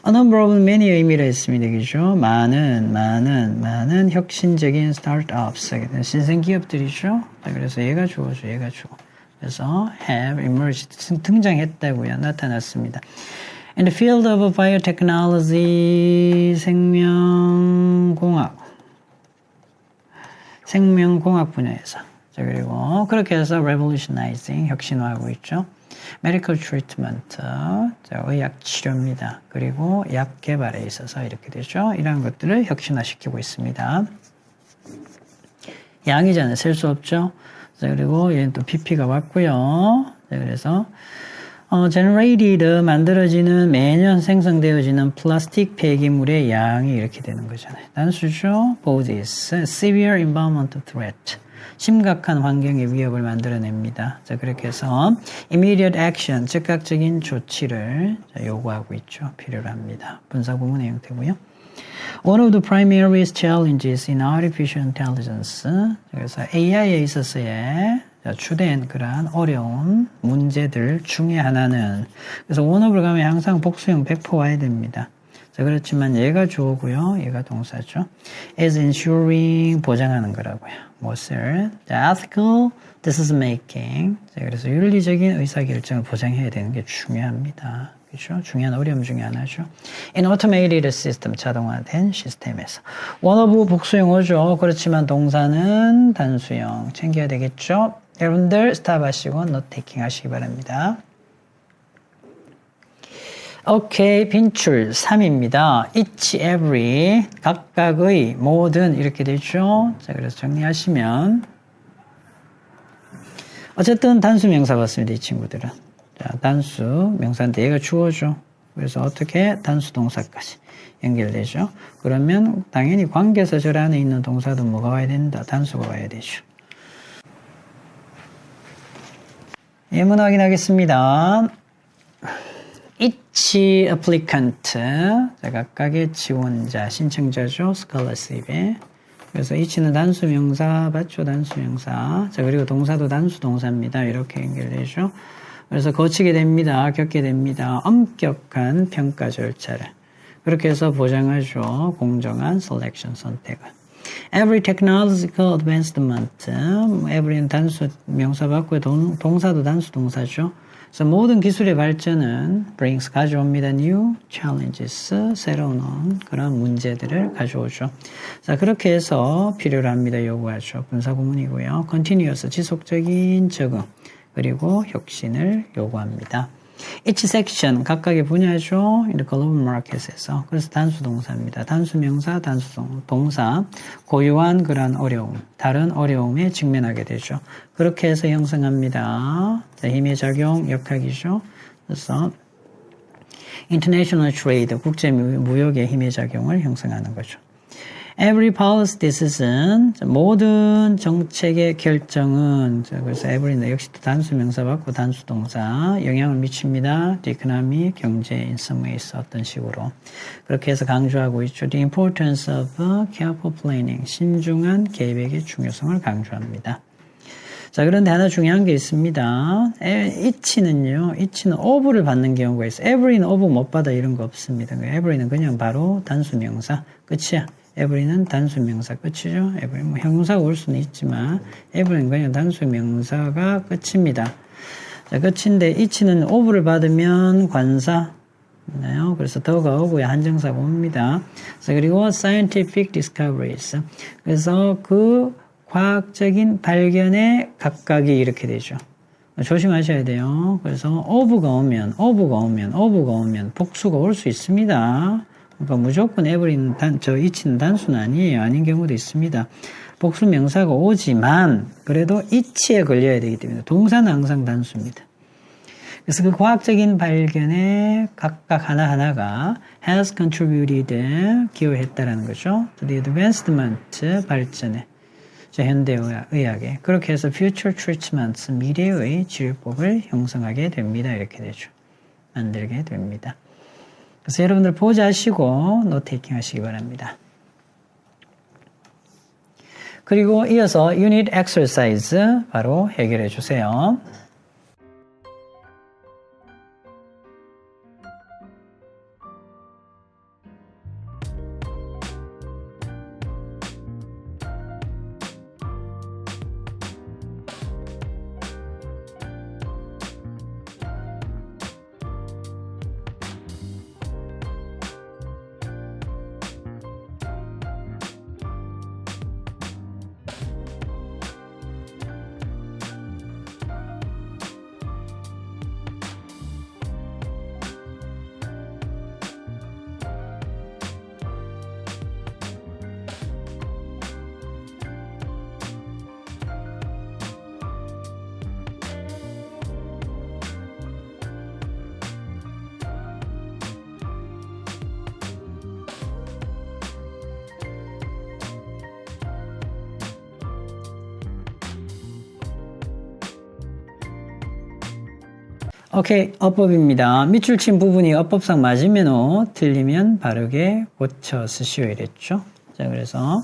A number of many 의미를 했습니다. 그죠? 많은 혁신적인 스타트업스 신생 기업들이죠. 자, 그래서 얘가 주어죠. 얘가 주어. 그래서 have emerged 등장했다고요. 나타났습니다. In the field of biotechnology 생명공학 분야에서 자, 그리고 그렇게 해서 revolutionizing 혁신화하고 있죠. medical treatment 자, 의학 치료입니다. 그리고 약 개발에 있어서 이렇게 되죠. 이러한 것들을 혁신화시키고 있습니다. 양이잖아요. 셀 수 없죠. 자, 그리고 얘는 또 PP가 왔고요. 자, 그래서 generated 만들어지는 매년 생성되어지는 플라스틱 폐기물의 양이 이렇게 되는 거잖아요. 단수죠. poses severe environmental threat 심각한 환경의 위협을 만들어냅니다. 자, 그렇게 해서 immediate action 즉각적인 조치를 요구하고 있죠. 필요로 합니다. 분사구문의 형태고요. One of the primary challenges in artificial intelligence. 그래서 AI에 있어서의 주된 그러한 어려운 문제들 중에 하나는 그래서 one of를 가면 항상 복수형 100% 와야 됩니다. 자, 그렇지만 얘가 주어고요. 얘가 동사죠. is ensuring 보장하는 거라고요. 무엇을? 자, ethical decision making. 자, 그래서 윤리적인 의사결정을 보장해야 되는 게 중요합니다. 그렇죠? 중요한 어려움 중에 하나죠. In automated system, 자동화된 시스템에서. one of 복수형어죠. 그렇지만 동사는 단수형. 챙겨야 되겠죠? 여러분들 스탑 하시고 note taking 하시기 바랍니다. 오케이, 빈출 3입니다. each, every, 각각의, 모든 이렇게 되죠. 자, 그래서 정리하시면 어쨌든 단수 명사 봤습니다. 이 친구들은. 자, 단수 명사인데 얘가 주어죠. 그래서 어떻게 단수 동사까지 연결되죠. 그러면 당연히 관계사절 안에 있는 동사도 뭐가 와야 된다? 단수가 와야 되죠. 예문 확인하겠습니다. each applicant, 자, 각각의 지원자, 신청자죠. scholarship에. 그래서 each는 단수 명사, 맞죠? 단수 명사. 자, 그리고 동사도 단수 동사입니다. 이렇게 연결되죠. 그래서 거치게 됩니다. 겪게 됩니다. 엄격한 평가 절차를. 그렇게 해서 보장하죠. 공정한 selection 선택을. Every technological advancement, every는 단수 명사 받고 동사도 단수 동사죠. 그래서 모든 기술의 발전은 brings 가져옵니다. new challenges 새로운 그런 문제들을 가져오죠. 자, 그렇게 해서 필요로 합니다. 요구하죠. 분사구문이고요. continuous 지속적인 적응 그리고 혁신을 요구합니다. each section 각각의 분야죠. in the global market에서 그래서 단수 동사입니다. 단수 명사, 단수 동사 고유한 그런 어려움, 다른 어려움에 직면하게 되죠. 그렇게 해서 형성합니다. 자, 힘의 작용, 역학이죠. 그래서 international trade 국제 무역의 힘의 작용을 형성하는 거죠. Every policy decision, 모든 정책의 결정은, 그래서 every는 역시 또 단수 명사 받고 단수 동사, 영향을 미칩니다. The economy, 경제, in some ways, 어떤 식으로. 그렇게 해서 강조하고 있죠. The importance of careful planning, 신중한 계획의 중요성을 강조합니다. 자, 그런데 하나 중요한 게 있습니다. each는요, each는 of를 받는 경우가 있어요. every는 of 못 받아 이런 거 없습니다. every는 그냥 바로 단수 명사, 끝이야. every는 단수 명사 끝이죠. every 뭐 형용사가 올 수는 있지만 every는 그냥 단수 명사가 끝입니다. 자, 끝인데 each는 of를 받으면 관사 나요. 그래서 더가 오고요. 한정사가 옵니다. 자, 그리고 scientific discoveries. 그래서 그 과학적인 발견에 각각이 이렇게 되죠. 조심하셔야 돼요. 그래서 of가 오면 복수가 올 수 있습니다. 그러니까 무조건 every는 each는 단수는 아니에요. 아닌 경우도 있습니다. 복수 명사가 오지만 그래도 each에 걸려야 되기 때문에 동사는 항상 단수입니다. 그래서 그 과학적인 발견에 각각 하나하나가 has contributed, 기여했다라는 거죠. to the advancement, 발전에. 현대의학에. 그렇게 해서 future treatments, 미래의 치료법을 형성하게 됩니다. 이렇게 되죠. 만들게 됩니다. 그래서 여러분들 보자시고 노테이킹 하시기 바랍니다. 그리고 이어서 unit exercise 바로 해결해 주세요. 오케이, 어법입니다. 밑줄 친 부분이 어법상 맞으면 틀리면 바르게 고쳐 쓰시오 이랬죠. 자, 그래서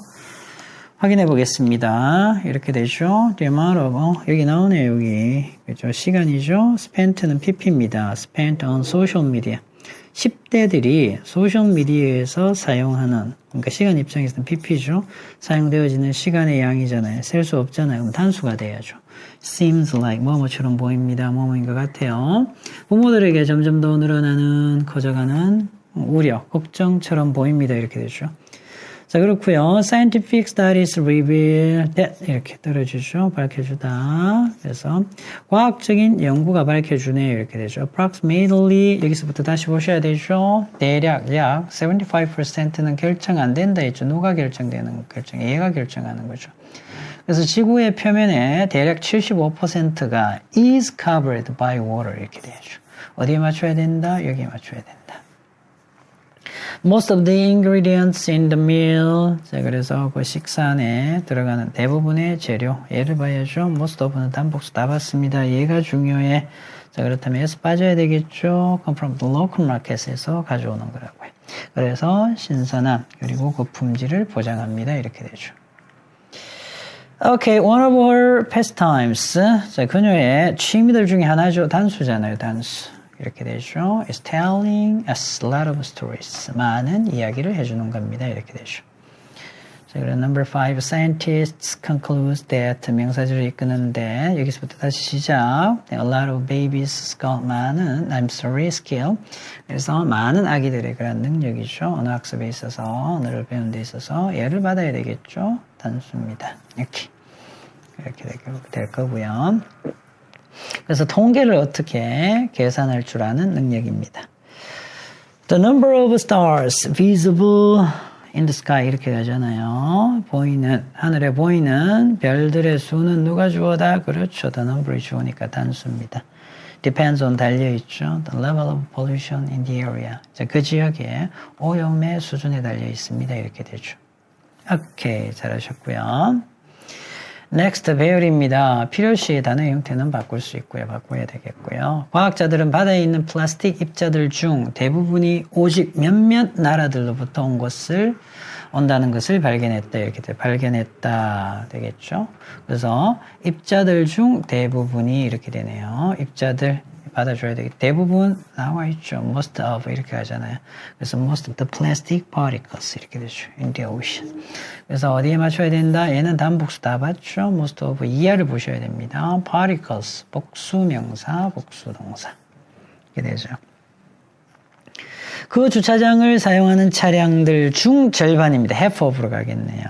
확인해 보겠습니다. 이렇게 되죠. The amount of, 여기 나오네요, 여기. 그죠? 시간이죠. spent는 pp입니다. spent on social media. 10대들이 소셜미디어에서 사용하는, 그러니까 시간 입장에서는 pp죠. 사용되어지는 시간의 양이잖아요. 셀 수 없잖아요. 그럼 단수가 돼야죠. seems like 뭐뭐처럼 보입니다. 뭐뭐인 것 같아요. 부모들에게 점점 더 늘어나는, 커져가는 우려, 걱정처럼 보입니다. 이렇게 되죠. 자, 그렇고요. Scientific studies reveal that 이렇게 떨어지죠. 밝혀주다. 그래서 과학적인 연구가 밝혀주네요. 이렇게 되죠. Approximately 여기서부터 다시 보셔야 되죠. 대략 약 75%는 결정 안 된다 했죠. 누가 결정되는 결정? 얘가 결정하는 거죠. 그래서 지구의 표면에 대략 75%가 is covered by water 이렇게 되죠. 어디에 맞춰야 된다? 여기에 맞춰야 된다. Most of the ingredients in the meal. 자, 그래서 그 식사 안에 들어가는 대부분의 재료. 얘를 봐야죠. Most of는 단복수 다 봤습니다. 얘가 중요해. 자, 그렇다면 S 빠져야 되겠죠. Come from the local market에서 가져오는 거라고요. 그래서 신선함 그리고 그 품질을 보장합니다. 이렇게 되죠. Okay, one of her pastimes. 자, 그녀의 취미들 중에 하나죠. 단수잖아요. 단수. 이렇게 되죠. is telling us a lot of stories. 많은 이야기를 해주는 겁니다. 이렇게 되죠. 자, 그리고 number 5, scientists conclude that 명사절을 이끄는데 여기서부터 다시 시작. A lot of babies skill. 많은, I'm sorry, skill. 그래서 많은 아기들의 그런 능력이죠. 언어 학습에 있어서, 언어를 배우는 데 있어서 얘를 받아야 되겠죠. 단수입니다. 이렇게 될 거고요. 그래서 통계를 어떻게 계산할 줄 아는 능력입니다. The number of stars visible in the sky 이렇게 가잖아요. 보이는 하늘에 보이는 별들의 수는 누가 주어다? 그렇죠. The number이 주어니까 단수입니다. Depends on 달려있죠. The level of pollution in the area. 자, 그 지역의 오염의 수준에 달려 있습니다. 이렇게 되죠. 오케이, 잘하셨고요. Next, 배열입니다. 필요시 단어의 형태는 바꿀 수 있고요. 바꿔야 되겠고요. 과학자들은 바다에 있는 플라스틱 입자들 중 대부분이 오직 몇몇 나라들로부터 온다는 것을 발견했다. 이렇게 돼. 발견했다. 되겠죠. 그래서 입자들 중 대부분이 이렇게 되네요. 입자들 받아줘야 되겠다. 대부분 나와 있죠. Most of 이렇게 하잖아요. 그래서 most of the plastic particles 이렇게 되죠. In the ocean. 그래서 어디에 맞춰야 된다? 얘는 단복수 다 봤죠. Most of 이하를 보셔야 됩니다. Particles 복수명사, 복수동사 이렇게 되죠. 그 주차장을 사용하는 차량들 중 절반입니다. half of로 가겠네요.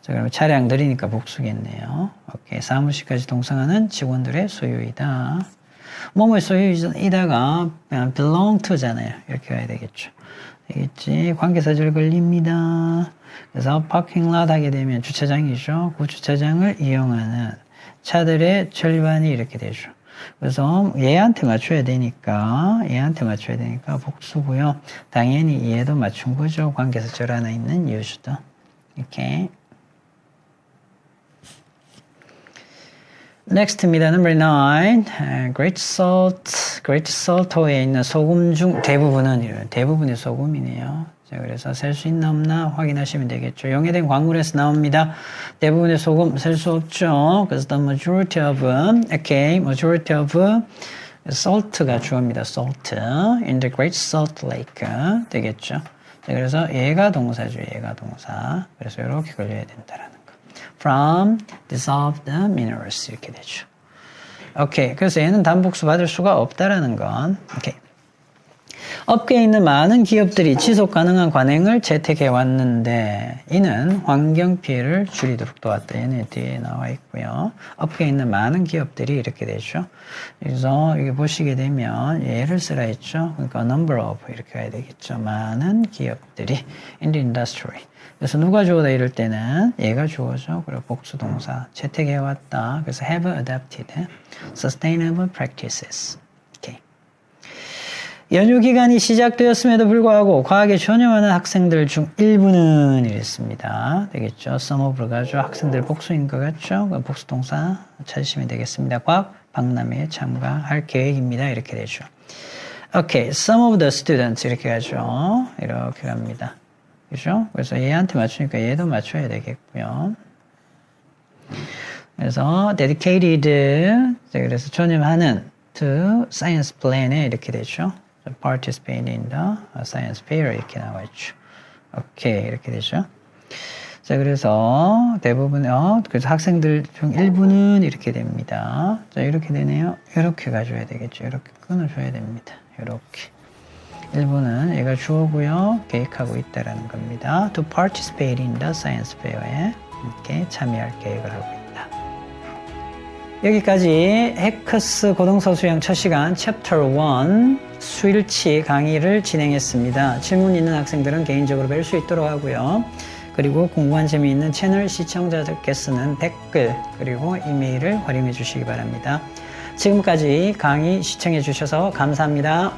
자, 그럼 차량들이니까 복수겠네요. 오케이. 사무실까지 동승하는 직원들의 소유이다. 뭐뭐의 소유이다가 belong to잖아요. 이렇게 가야 되겠죠. 되겠지. 관계사절 걸립니다. 그래서 parking lot 하게 되면 주차장이죠. 그 주차장을 이용하는 차들의 절반이 이렇게 되죠. 그래서 얘한테 맞춰야 되니까 복수고요. 당연히 얘도 맞춘 거죠. 관계사절 하나 있는 use도. 이렇게. Next입니다. Number 9. Great Salt호에 있는 소금 중 대부분이 소금이네요. 자, 그래서 셀 수 있나 없나 확인하시면 되겠죠. 용해된 광물에서 나옵니다. 대부분의 소금 셀 수 없죠. 그래서 the majority of salt가 주어입니다. salt in the Great Salt Lake 되겠죠. 자, 그래서 얘가 동사죠. 얘가 동사. 그래서 이렇게 걸려야 된다라는 거. From dissolved minerals 이렇게 되죠. 오케이. 그래서 얘는 단복수 받을 수가 없다라는 건. 오케이. 업계에 있는 많은 기업들이 지속 가능한 관행을 채택해 왔는데 이는 환경 피해를 줄이도록 도왔다. 얘네 뒤에 나와 있고요. 업계에 있는 많은 기업들이 이렇게 되죠. 그래서 여기 보시게 되면 얘를 쓰라 했죠. 그러니까 number of 이렇게 가야 되겠죠. 많은 기업들이 in the industry. 그래서 누가 주어다 이럴 때는 얘가 주어죠. 그리고 복수 동사 채택해 왔다. 그래서 have adapted sustainable practices. 연휴 기간이 시작되었음에도 불구하고 과학에 전념하는 학생들 중 일부는 이랬습니다. 되겠죠? some of를 가죠. 학생들 복수인 것 같죠? 복수 동사 찾으시면 되겠습니다. 과학 박람회에 참가할 계획입니다. 이렇게 되죠. 오케이, some of the students 이렇게 가죠. 이렇게 갑니다. 그죠? 그래서 얘한테 맞추니까 얘도 맞춰야 되겠고요. 그래서 dedicated 그래서 전념하는 to science plan에 이렇게 되죠. participate in the science fair 이렇게 나와 있죠. 오케이 이렇게 되죠. 자 그래서 대부분 그래서 학생들 중 일부는 이렇게 됩니다. 자 이렇게 되네요. 이렇게 가줘야 되겠죠. 이렇게 끊어줘야 됩니다. 이렇게 일부는 얘가 주어고요. 계획하고 있다라는 겁니다. To participate in the science fair에 이렇게 참여할 계획을 하고 있다. 여기까지 해커스 고등서 수양 첫 시간 챕터 1 수일치 강의를 진행했습니다. 질문 있는 학생들은 개인적으로 뵐 수 있도록 하고요. 그리고 궁금한 점이 있는 채널 시청자들께서는 댓글 그리고 이메일을 활용해 주시기 바랍니다. 지금까지 강의 시청해 주셔서 감사합니다.